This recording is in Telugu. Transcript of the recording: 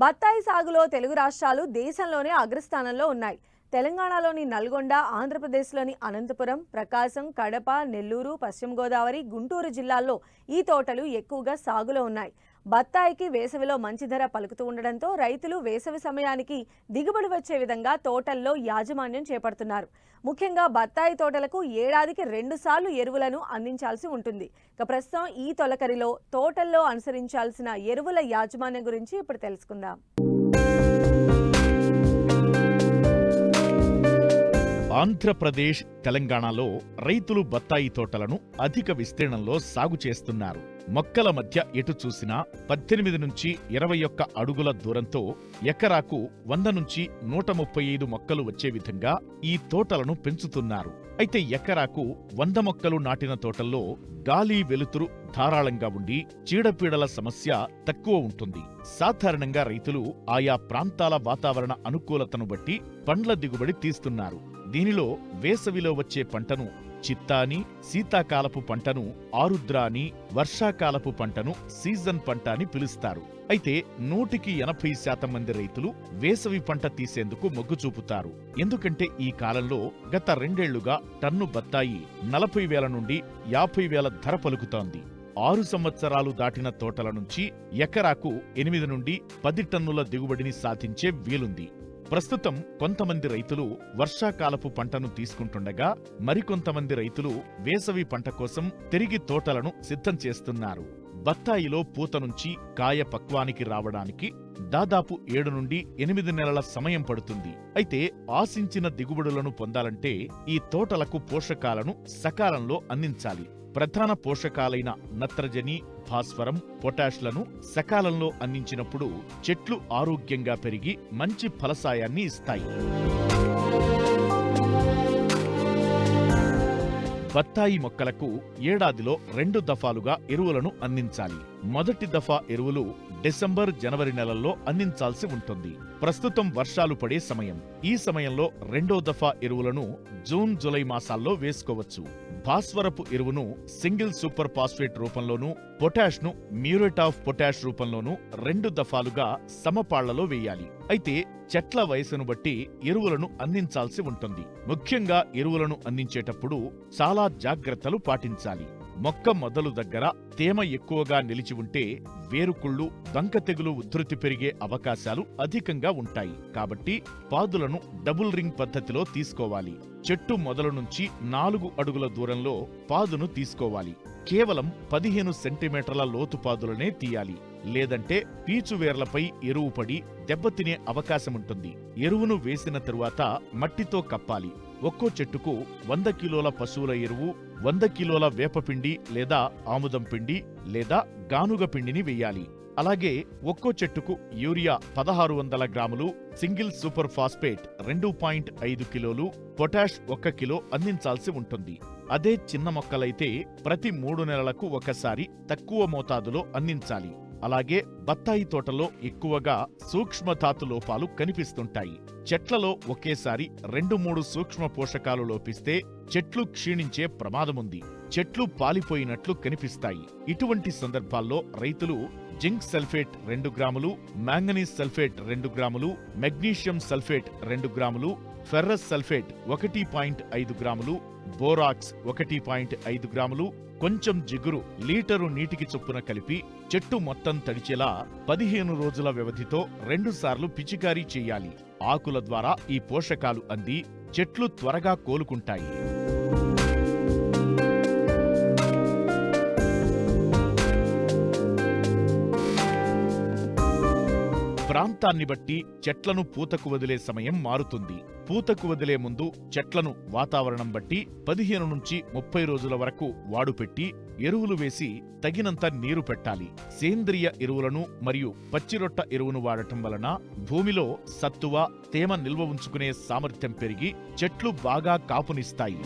బత్తాయి సాగులో తెలుగు రాష్ట్రాలు దేశంలోనే అగ్రస్థానంలో ఉన్నాయి. తెలంగాణలోని నల్గొండ, ఆంధ్రప్రదేశ్లోని అనంతపురం, ప్రకాశం, కడప, నెల్లూరు, పశ్చిమ గోదావరి, గుంటూరు జిల్లాల్లో ఈ తోటలు ఎక్కువగా సాగులో ఉన్నాయి. బత్తాయికి వేసవిలో మంచి ధర పలుకుతూ ఉండడంతో రైతులు వేసవి సమయానికి దిగుబడి వచ్చే విధంగా తోటల్లో యాజమాన్యం చేపడుతున్నారు. ముఖ్యంగా బత్తాయి తోటలకు ఏడాదికి 2 సార్లు ఎరువులను అందించాల్సి ఉంటుంది. ఇక ప్రస్తుతం ఈ తొలకరిలో తోటల్లో అనుసరించాల్సిన ఎరువుల యాజమాన్యం గురించి ఇప్పుడు తెలుసుకుందాం. ఆంధ్రప్రదేశ్, తెలంగాణలో రైతులు బత్తాయి తోటలను అధిక విస్తీర్ణంలో సాగు చేస్తున్నారు. మొక్కల మధ్య ఎటు చూసినా 18 నుంచి 21 అడుగుల దూరంతో ఎకరాకు 100 నుంచి 135 మొక్కలు వచ్చే విధంగా ఈ తోటలను పెంచుతున్నారు. అయితే ఎకరాకు 100 మొక్కలు నాటిన తోటల్లో గాలి, వెలుతురు ధారాళంగా ఉండి చీడపీడల సమస్య తక్కువ ఉంటుంది. సాధారణంగా రైతులు ఆయా ప్రాంతాల వాతావరణ అనుకూలతను బట్టి పండ్ల దిగుబడి తీస్తున్నారు. దీనిలో వేసవిలో వచ్చే పంటను చిత్తా అని, శీతాకాలపు పంటను ఆరుద్ర అని, వర్షాకాలపు పంటను సీజన్ పంట అని పిలుస్తారు. అయితే 100% మంది రైతులు వేసవి పంట తీసేందుకు మొగ్గు చూపుతారు. ఎందుకంటే ఈ కాలంలో గత 2 ఏళ్లుగా టన్ను బత్తాయి 40,000 నుండి 50,000 ధర పలుకుతోంది. 6 సంవత్సరాలు దాటిన తోటల నుంచి ఎకరాకు 8 నుండి 10 టన్నుల దిగుబడిని సాధించే వీలుంది. ప్రస్తుతం కొంతమంది రైతులు వర్షాకాలపు పంటను తీసుకుంటుండగా మరికొంతమంది రైతులు వేసవి పంట కోసం తిరిగి తోటలను సిద్ధం చేస్తున్నారు. బత్తాయిలో పూత నుంచి కాయ పక్వానికి రావడానికి దాదాపు 7 నుండి 8 నెలల సమయం పడుతుంది. అయితే ఆశించిన దిగుబడులను పొందాలంటే ఈ తోటలకు పోషకాలను సకాలంలో అందించాలి. ప్రధాన పోషకాలైన నత్రజని, భాస్వరం, పొటాష్లను సకాలంలో అందించినప్పుడు చెట్లు ఆరోగ్యంగా పెరిగి మంచి ఫలసాయాన్ని ఇస్తాయి. బత్తాయి మొక్కలకు ఏడాదిలో 2 దఫాలుగా ఎరువులను అందించాలి. మొదటి దఫా ఎరువులు డిసెంబర్, జనవరి నెలల్లో అందించాల్సి ఉంటుంది. ప్రస్తుతం వర్షాలు పడే సమయం. ఈ సమయంలో 2వ దఫా ఎరువులను జూన్, జూలై మాసాల్లో వేసుకోవచ్చు. భాస్వరపు ఎరువును సింగిల్ సూపర్ ఫాస్ఫేట్ రూపంలోనూ, పొటాష్ను మ్యూరేట్ ఆఫ్ పొటాష్ రూపంలోనూ 2 దఫాలుగా సమపాళ్లలో వేయాలి. అయితే చెట్ల వయసును బట్టి ఎరువులను అందించాల్సి ఉంటుంది. ముఖ్యంగా ఎరువులను అందించేటప్పుడు చాలా జాగ్రత్తలు పాటించాలి. మొక్క మొదలు దగ్గర తేమ ఎక్కువగా నిలిచి ఉంటే వేరుకుళ్ళు, దంక తెగులు ఉధృతి పెరిగే అవకాశాలు అధికంగా ఉంటాయి. కాబట్టి పాదులను డబుల్ రింగ్ పద్ధతిలో తీసుకోవాలి. చెట్టు మొదలు నుంచి 4 అడుగుల దూరంలో పాదును తీసుకోవాలి. కేవలం 15 సెంటీమీటర్ల లోతు పాదులనే తీయాలి. లేదంటే పీచువేర్లపై ఎరువు పడి దెబ్బతినే అవకాశముంటుంది. ఎరువును వేసిన తరువాత మట్టితో కప్పాలి. ఒక్కో చెట్టుకు 100 కిలోల పశువుల ఎరువు, 100 కిలోల వేపపిండి లేదా ఆముదం పిండి లేదా గానుగ పిండిని వేయాలి. అలాగే ఒక్కో చెట్టుకు యూరియా 1600 గ్రాములు, సింగిల్ సూపర్ ఫాస్ఫేట్ 2.5 కిలోలు, పొటాష్ 1 కిలో అందించాల్సి ఉంటుంది. అదే చిన్న మొక్కలైతే ప్రతి 3 నెలలకు ఒకసారి తక్కువ మోతాదులో అందించాలి. అలాగే బత్తాయి తోటలో ఎక్కువగా సూక్ష్మధాతు లోపాలు కనిపిస్తుంటాయి. చెట్లలో ఒకేసారి 2-3 సూక్ష్మ పోషకాలు లోపిస్తే చెట్లు క్షీణించే ప్రమాదముంది. చెట్లు పాలిపోయినట్లు కనిపిస్తాయి. ఇటువంటి సందర్భాల్లో రైతులు జింక్ సల్ఫేట్ 2 గ్రాములు, మ్యాంగనీస్ సల్ఫేట్ 2 గ్రాములు, మెగ్నీషియం సల్ఫేట్ 2 గ్రాములు, ఫెర్రస్ సల్ఫేట్ 1.5 గ్రాములు, బోరాక్స్ 1.5 గ్రాములు, కొంచెం జిగురు లీటరు నీటికి చొప్పున కలిపి చెట్టు మొత్తం తడిచేలా 15 రోజుల వ్యవధితో 2 సార్లు పిచికారీ చేయాలి. ఆకుల ద్వారా ఈ పోషకాలు అంది చెట్లు త్వరగా కోలుకుంటాయి. ప్రాంతాన్ని బట్టి చెట్లను పూతకు వదిలే సమయం మారుతుంది. పూతకు వదిలే ముందు చెట్లను వాతావరణం బట్టి 15 నుంచి 30 రోజుల వరకు వాడుపెట్టి ఎరువులు వేసి తగినంత నీరు పెట్టాలి. సేంద్రియ ఎరువులను మరియు పచ్చిరొట్ట ఎరువును వాడటం వలన భూమిలో సత్తువ, తేమ నిల్వ ఉంచుకునే సామర్థ్యం పెరిగి చెట్లు బాగా కాపునిస్తాయి.